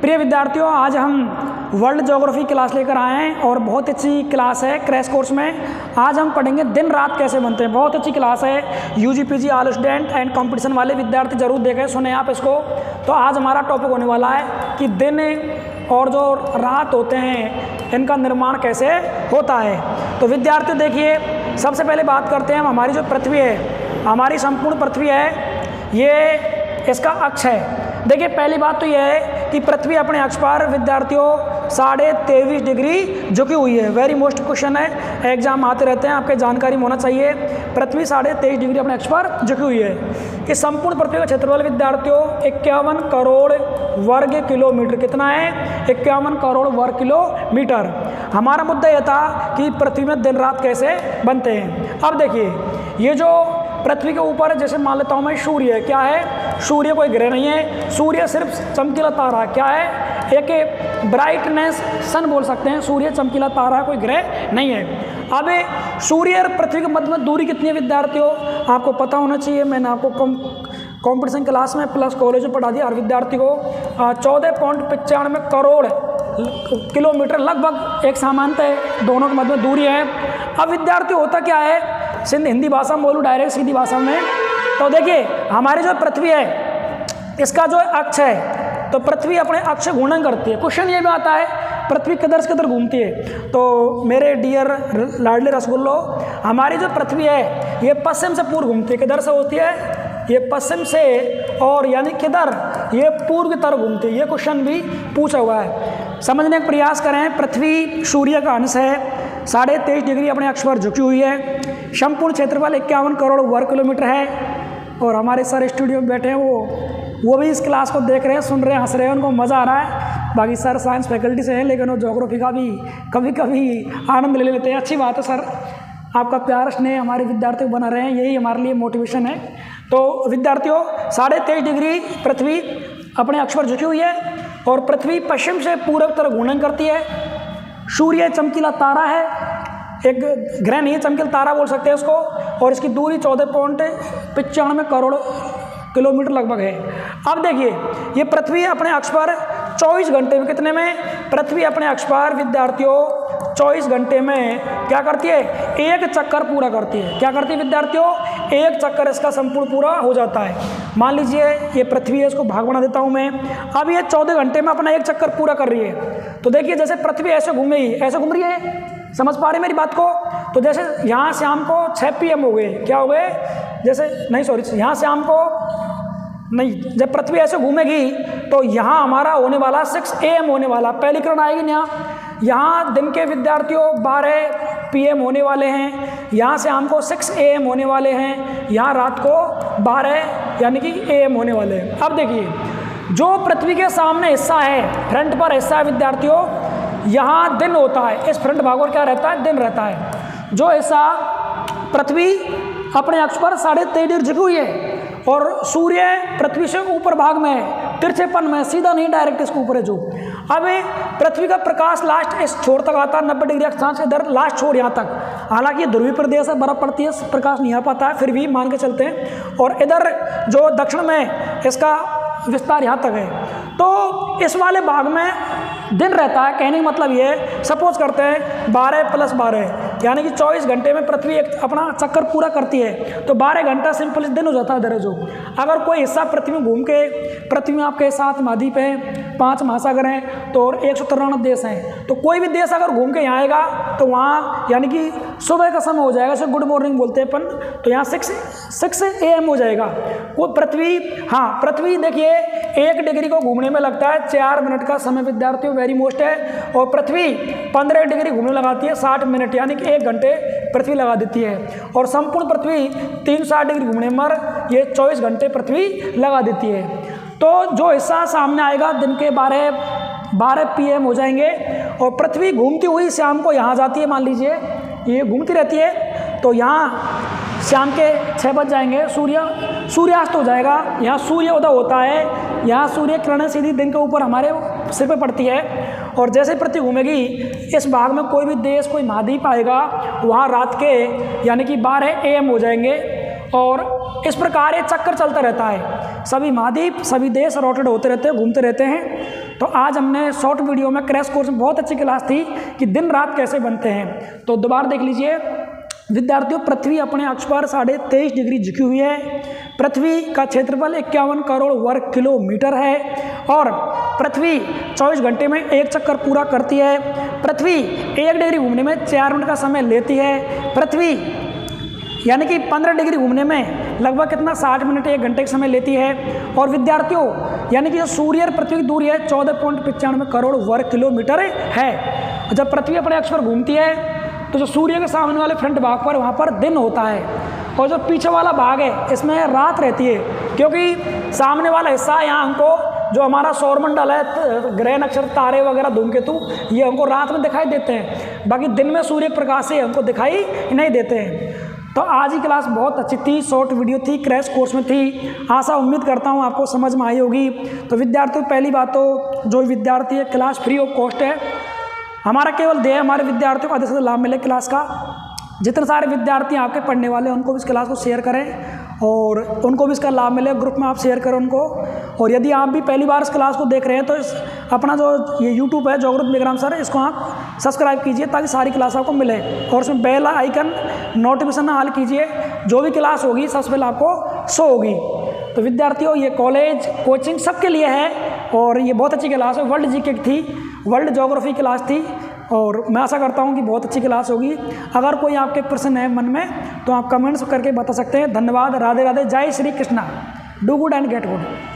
प्रिय विद्यार्थियों, आज हम वर्ल्ड ज्योग्राफी क्लास लेकर आए हैं और बहुत अच्छी क्लास है। क्रैश कोर्स में आज हम पढ़ेंगे दिन रात कैसे बनते हैं। बहुत अच्छी क्लास है। UG PG all student and competition वाले विद्यार्थी जरूर देखें, सुने आप इसको। तो आज हमारा टॉपिक होने वाला है कि दिन और जो रात होते हैं इनका निर्माण कैसे होता है। तो विद्यार्थियों देखिए, सबसे पहले बात करते हैं हमारी जो पृथ्वी है, हमारी संपूर्ण पृथ्वी है, ये इसका अक्ष है। देखिए पहली बात तो यह है कि पृथ्वी अपने अक्ष पर विद्यार्थियों 23.5 डिग्री झुकी हुई है। वेरी मोस्ट क्वेश्चन है, एग्जाम आते रहते हैं, आपके जानकारी में होना चाहिए। पृथ्वी 23.5 डिग्री अपने अक्ष पर झुकी हुई है। कि संपूर्ण पृथ्वी का क्षेत्रफल विद्यार्थियों 51 करोड़ वर्ग किलोमीटर। कितना है? 51 करोड़ वर्ग किलोमीटर। हमारा मुद्दा यह था कि पृथ्वी में दिन रात कैसे बनते हैं। अब देखिए, ये जो पृथ्वी के ऊपर जैसे मान लेता हूँ मैं, सूर्य है। क्या है? सूर्य कोई ग्रह नहीं है, सूर्य सिर्फ चमकीला तारा है। क्या है? एक ब्राइटनेस सन बोल सकते हैं। सूर्य चमकीला तारा है, कोई ग्रह नहीं है। अब सूर्य और पृथ्वी के मध्य में दूरी कितनी है विद्यार्थियों? आपको पता होना चाहिए। मैंने आपको कॉम्पिटिशन क्लास में प्लस कॉलेज में पढ़ा दिया हर विद्यार्थी को। 14.95 करोड़ किलोमीटर लगभग एक सामान्यतः दोनों के मध्य में दूरी है। अब विद्यार्थी होता क्या है, हिंदी भाषा में बोलूँ, डायरेक्ट सीधी भाषा में, तो देखिए हमारी जो पृथ्वी है इसका जो अक्ष है, तो पृथ्वी अपने अक्ष से घूर्णन करती है। क्वेश्चन ये भी आता है पृथ्वी किधर से किधर घूमती है। तो मेरे डियर लाडले रसगुल्लो, हमारी जो पृथ्वी है ये पश्चिम से पूर्व घूमती है। किधर से होती है? ये पश्चिम से, और यानी किधर? ये पूर्व की तरफ घूमती है। ये क्वेश्चन भी पूछा हुआ है, समझने का प्रयास करें। पृथ्वी सूर्य का अंश है, 23.5 डिग्री अपने अक्ष पर झुकी हुई है। संपूर्ण क्षेत्रफल 51 करोड़ वर्ग किलोमीटर है। और हमारे सर स्टूडियो में बैठे हैं, वो भी इस क्लास को देख रहे हैं, सुन रहे हैं, हंस रहे हैं, उनको मज़ा आ रहा है। बाकी सर साइंस फैकल्टी से हैं, लेकिन वो ज्योग्राफी का भी कभी कभी आनंद ले लेते हैं। अच्छी बात है सर, आपका प्यार स्नेह हमारे विद्यार्थियों को बना रहे हैं, यही हमारे लिए मोटिवेशन है। तो विद्यार्थियों 23.5 डिग्री पृथ्वी अपने अक्ष पर झुकी हुई है और पृथ्वी पश्चिम से पूर्व तरफ घूर्णन करती है। सूर्य चमकीला तारा है, एक ग्रह नहीं है, चमकीला तारा बोल सकते हैं उसको, और इसकी दूरी 14.95 करोड़ किलोमीटर लगभग है। अब देखिए, ये पृथ्वी अपने अक्ष पर 24 घंटे में, कितने में? पृथ्वी अपने अक्ष पर विद्यार्थियों 24 घंटे में क्या करती है? एक चक्कर पूरा करती है। क्या करती है विद्यार्थियों? एक चक्कर इसका संपूर्ण पूरा हो जाता है। मान लीजिए ये पृथ्वी है, इसको भाग बना देता हूँ मैं। अब ये 14 घंटे में अपना एक चक्कर पूरा कर रही है। तो देखिए जैसे पृथ्वी ऐसे घूमेगी, ऐसे घूम रही है, समझ पा रहे मेरी बात को? तो जैसे यहाँ शाम को 6 PM हो गए, क्या हो गए? जैसे नहीं सॉरी, यहाँ शाम को नहीं, जब पृथ्वी ऐसे घूमेगी तो यहाँ हमारा होने वाला 6 AM होने वाला, पहली किरण आएगी ना। यहाँ दिन के विद्यार्थियों 12 PM होने वाले हैं, यहाँ से हमको 6 AM होने वाले हैं, यहाँ रात को 12 यानी कि AM होने वाले हैं। अब देखिए, जो पृथ्वी के सामने हिस्सा है, फ्रंट पर हिस्सा है विद्यार्थियों, यहाँ दिन होता है। इस फ्रंट भाग पर क्या रहता है? दिन रहता है। जो हिस्सा पृथ्वी अपने अक्ष पर 23.5 डिग्री झुकी हुई है और सूर्य पृथ्वी से ऊपर भाग में है, तिरछेपन में, सीधा नहीं, डायरेक्ट इसके ऊपर है जो। अब पृथ्वी का प्रकाश लास्ट इस छोर तक आता है, 90 डिग्री अक्षांश इधर लास्ट छोर यहाँ तक। हालांकि ध्रुवीय प्रदेश है, बर्फ पड़ती है, प्रकाश नहीं आ पाता है, फिर भी मान के चलते हैं। और इधर जो दक्षिण में इसका विस्तार यहाँ तक है। तो इस वाले भाग में दिन रहता है। कहने का मतलब ये है, सपोज करते हैं 12 + 12 यानी कि 24 घंटे में पृथ्वी एक अपना चक्कर पूरा करती है, तो 12 घंटा सिंपल दिन हो जाता है इधर जो। अगर कोई हिस्सा पृथ्वी में घूम के, पृथ्वी में आपके 7 महाद्वीप हैं, 5 महासागर हैं, तो और 193 देश हैं, तो कोई भी देश अगर घूम के यहाँ आएगा तो वहाँ यानी कि सुबह का समय हो जाएगा, जैसे गुड मॉर्निंग बोलते हैं अपन, तो यहाँ 6 AM हो जाएगा। वो पृथ्वी, हाँ पृथ्वी देखिए 1 डिग्री को घूमने में लगता है 4 मिनट का समय विद्यार्थियों, वेरी मोस्ट है। और पृथ्वी 15 डिग्री घूमने लगाती है 60 मिनट, यानी कि 1 घंटे पृथ्वी लगा देती है। और संपूर्ण पृथ्वी 360 डिग्री घूमने पर ये 24 घंटे पृथ्वी लगा देती है। तो जो हिस्सा सामने आएगा दिन के 12 PM हो जाएंगे, और पृथ्वी घूमती हुई शाम को यहाँ जाती है। मान लीजिए ये घूमती रहती है, तो यहाँ शाम के 6 बज जाएंगे, सूर्यास्त हो जाएगा। यहाँ सूर्य उदय होता है, यहाँ सूर्य किरणें सीधी दिन के ऊपर हमारे सिर पे पड़ती है। और जैसे पृथ्वी घूमेगी, इस भाग में कोई भी देश, कोई महाद्वीप आएगा, वहाँ रात के यानी कि 12 AM हो जाएंगे। और इस प्रकार ये चक्कर चलता रहता है। सभी महाद्वीप, सभी देश रोटेट होते रहते हैं, घूमते रहते हैं। तो आज हमने शॉर्ट वीडियो में क्रैश कोर्स में बहुत अच्छी क्लास थी कि दिन रात कैसे बनते हैं। तो दोबारा देख लीजिए विद्यार्थियों, पृथ्वी अपने अक्ष पर 23.5 डिग्री झुकी हुई है। पृथ्वी का क्षेत्रफल 51 करोड़ वर्ग किलोमीटर है और पृथ्वी 24 घंटे में एक चक्कर पूरा करती है। पृथ्वी 1 डिग्री घूमने में 4 मिनट का समय लेती है। पृथ्वी यानी कि 15 डिग्री घूमने में लगभग कितना 60 मिनट 1 घंटे का समय लेती है। और विद्यार्थियों यानी कि जो सूर्य और पृथ्वी की दूरी है 14.95 करोड़ वर्ग किलोमीटर है। जब पृथ्वी अपने अक्ष पर घूमती है तो जो सूर्य के सामने वाले फ्रंट भाग पर वहाँ पर दिन होता है और जो पीछे वाला भाग है इसमें रात रहती है, क्योंकि सामने वाला हिस्सा यहाँ हमको जो हमारा सौरमंडल है, ग्रह नक्षत्र तारे वगैरह धूमकेतु, ये हमको रात में दिखाई देते हैं, बाकी दिन में सूर्य प्रकाश से हमको दिखाई नहीं देते हैं। तो आज की क्लास बहुत अच्छी थी, शॉर्ट वीडियो थी, क्रैश कोर्स में थी। आशा उम्मीद करता हूँ आपको समझ में आई होगी। तो विद्यार्थियों पहली बात तो जो विद्यार्थी है क्लास फ्री ऑफ कॉस्ट है। हमारा केवल ध्येय हमारे विद्यार्थियों को अधिक से लाभ मिले क्लास का। जितने सारे विद्यार्थी आपके पढ़ने वाले हैं उनको भी इस क्लास को शेयर करें और उनको भी इसका लाभ मिले। ग्रुप में आप शेयर करें उनको। और यदि आप भी पहली बार इस क्लास को देख रहे हैं तो अपना जो ये यूट्यूब है जोग्राफी विक्रम सर, इसको आप सब्सक्राइब कीजिए ताकि सारी क्लास आपको मिले और उसमें बेल आइकन नोटिफिकेशन ऑल कीजिए। जो भी क्लास होगी सबसे पहले आपको शो होगी। तो विद्यार्थियों ये कॉलेज कोचिंग सबके लिए है और ये बहुत अच्छी क्लास है। वर्ल्ड जीके की थी, वर्ल्ड ज्योग्राफी क्लास थी और मैं आशा करता हूँ कि बहुत अच्छी क्लास होगी। अगर कोई आपके प्रश्न है मन में तो आप कमेंट्स करके बता सकते हैं। धन्यवाद। राधे राधे। जय Shri Krishna. Do good and get good.